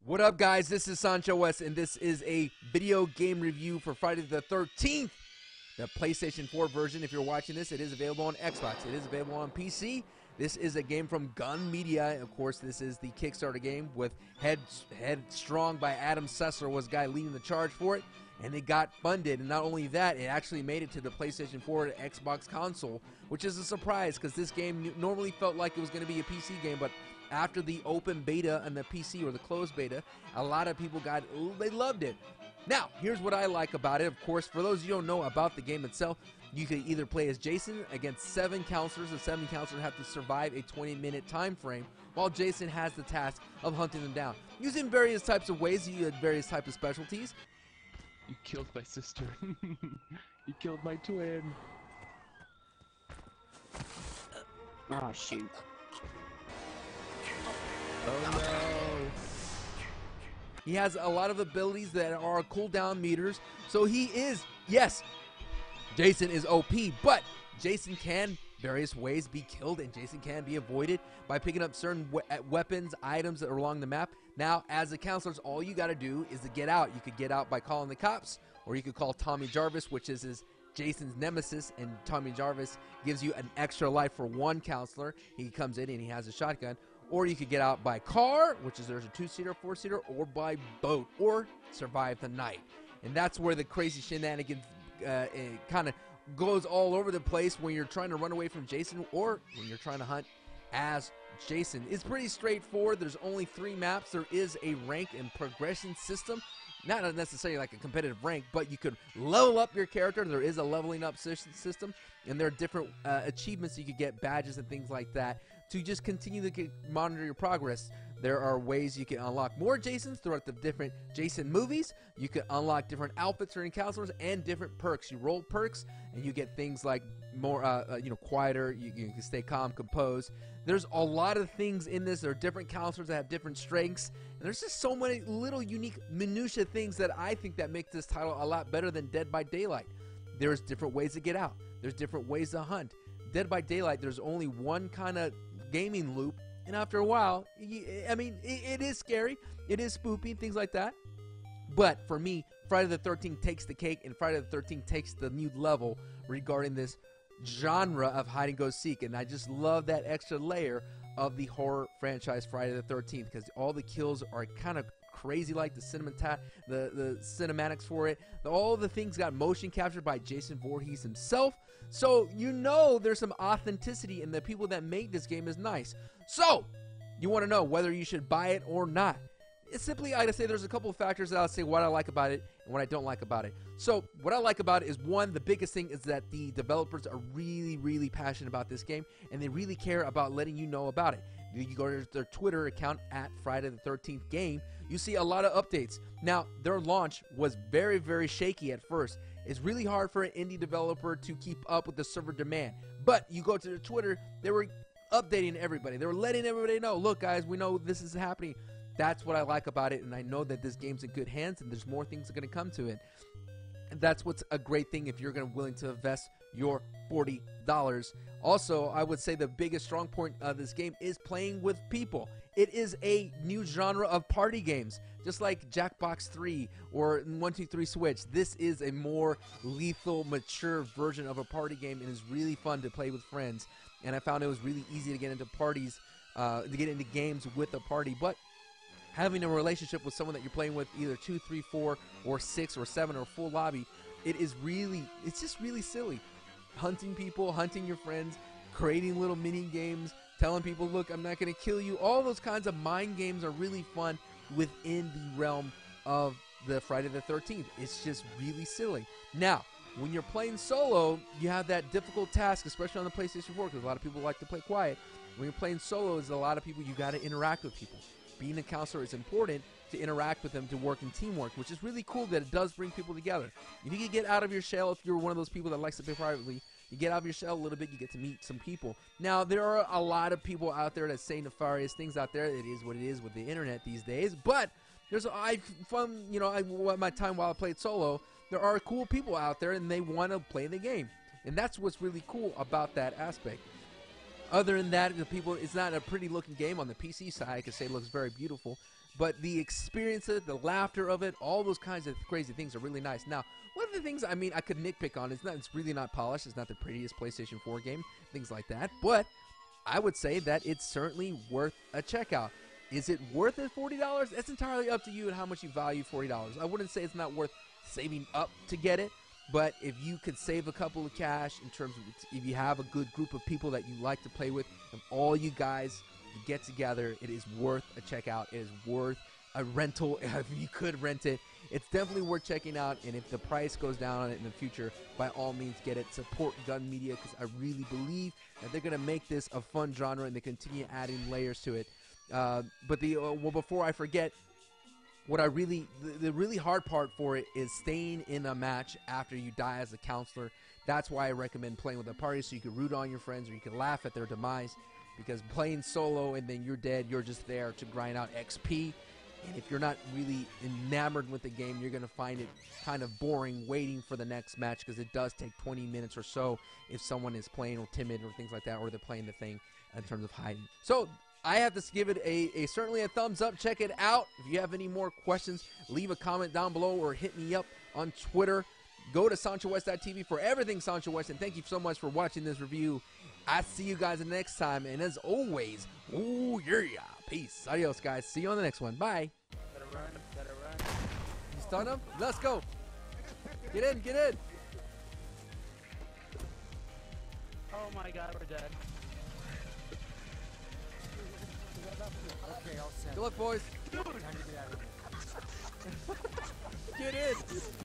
What up, guys? This is Sancho West, and this is a video game review for Friday the 13th, the PlayStation 4 version. If you're watching this, it is available on Xbox. It is available on PC. This is a game from Gun Media. Of course, this is the Kickstarter game with Headstrong by Adam Sessler was the guy leading the charge for it, and it got funded. And not only that, it actually made it to the PlayStation 4 and Xbox console, which is a surprise because this game normally felt like it was going to be a PC game, but after the open beta and the PC, or the closed beta, a lot of people they loved it. Now, here's what I like about it. Of course, for those of you who don't know about the game itself, you could either play as Jason against 7 counselors. The 7 counselors have to survive a 20-minute time frame, while Jason has the task of hunting them down. Using various types of ways, you had various types of specialties. You killed my sister. You killed my twin. Oh, shoot. Oh no. He has a lot of abilities that are cooldown meters. So he is, yes, Jason is OP, but Jason can various ways be killed, and Jason can be avoided by picking up certain weapons, items that are along the map. Now, as the counselors, all you got to do is to get out. You could get out by calling the cops, or you could call Tommy Jarvis, which is Jason's nemesis, and Tommy Jarvis gives you an extra life for 1 counselor. He comes in and he has a shotgun. Or you could get out by car, which is there's a 2-seater, 4-seater, or by boat, or survive the night. And that's where the crazy shenanigans kind of goes all over the place when you're trying to run away from Jason, or when you're trying to hunt as Jason. It's pretty straightforward. There's only 3 maps. There is a rank and progression system. Not necessarily like a competitive rank, but you could level up your character. There is a leveling up system, and there are different achievements you could get, badges and things like that, to just continue to monitor your progress. There are ways you can unlock more Jasons throughout the different Jason movies. You can unlock different outfits or counselors and different perks. You roll perks, and you get things like more, quieter. You can stay calm, composed. There's a lot of things in this. There are different counselors that have different strengths, and there's just so many little unique minutia things that I think that make this title a lot better than Dead by Daylight. There's different ways to get out. There's different ways to hunt. Dead by Daylight, there's only one kind of gaming loop, and after a while, it is scary, it is spoopy, things like that. But for me, Friday the 13th takes the cake, and Friday the 13th takes the new level regarding this genre of hide and go seek. And I just love that extra layer of the horror franchise Friday the 13th, because all the kills are kind of crazy, like the cinematics for it. All the things got motion captured by Jason Voorhees himself, so you know there's some authenticity, and the people that made this game is nice. So you want to know whether you should buy it or not. It's simply, I gotta say, there's a couple of factors that I'll say what I like about it and what I don't like about it. So what I like about it is, one, the biggest thing is that the developers are really, really passionate about this game, and they really care about letting you know about it. You go to their Twitter account at Friday the 13th Game, you see a lot of updates. Now, their launch was very, very shaky at first. It's really hard for an indie developer to keep up with the server demand. But you go to their Twitter, they were updating everybody. They were letting everybody know, look guys, we know this is happening. That's what I like about it, and I know that this game's in good hands, and there's more things that are going to come to it. And that's what's a great thing if you're willing to invest your $40. Also, I would say the biggest strong point of this game is playing with people. It is a new genre of party games, just like Jackbox 3 or 1-2-3 Switch. This is a more lethal, mature version of a party game, and is really fun to play with friends. And I found it was really easy to get into parties, to get into games with a party. But having a relationship with someone that you're playing with, either 2, 3, 4, or 6, or 7, or full lobby, it's just really silly. Hunting people, hunting your friends, creating little mini games, telling people, look, I'm not going to kill you. All those kinds of mind games are really fun within the realm of the Friday the 13th. It's just really silly. Now, when you're playing solo, you have that difficult task, especially on the PlayStation 4, because a lot of people like to play quiet. When you're playing solo, there's a lot of people, you got to interact with people. Being a counselor is important to interact with them, to work in teamwork, which is really cool that it does bring people together. If you can get out of your shell, if you're one of those people that likes to play privately, you get out of your shell a little bit, you get to meet some people. Now, there are a lot of people out there that say nefarious things out there. It is what it is with the internet these days. But my time while I played solo, there are cool people out there, and they want to play the game. And that's what's really cool about that aspect. Other than that, it's not a pretty looking game on the PC side. I could say it looks very beautiful. but the experience of it, the laughter of it, all those kinds of crazy things are really nice. Now, one of the things I mean I could nitpick on is it's really not polished. It's not the prettiest PlayStation 4 game, things like that. But I would say that it's certainly worth a checkout. Is it worth it $40? That's entirely up to you and how much you value $40. I wouldn't say it's not worth saving up to get it, but if you could save a couple of cash in terms of if you have a good group of people that you like to play with, and all you guys get together, it is worth a checkout. It is worth a rental if you could rent it. It's definitely worth checking out, and if the price goes down on it in the future, by all means get it. Support Gun Media, because I really believe that they're going to make this a fun genre and they continue adding layers to it. But before I forget, what I really, the really hard part for it is staying in a match after you die as a counselor. That's why I recommend playing with a party, so you can root on your friends or you can laugh at their demise. Because playing solo and then you're dead, you're just there to grind out XP. And if you're not really enamored with the game, you're going to find it kind of boring waiting for the next match, because it does take 20 minutes or so if someone is playing or timid or things like that, or they're playing the thing in terms of hiding. So I have to give it certainly a thumbs up. Check it out. If you have any more questions, leave a comment down below or hit me up on Twitter. Go to SanchoWest.tv for everything Sancho West, and thank you so much for watching this review. I see you guys the next time, and as always, ooh yeah, peace. Adios, guys. See you on the next one. Bye. Better run. You stun him? Let's go. Get in, get in. Oh my god, we're dead. Okay, I'll send. Good luck, boys. Time to get out of here. Get in.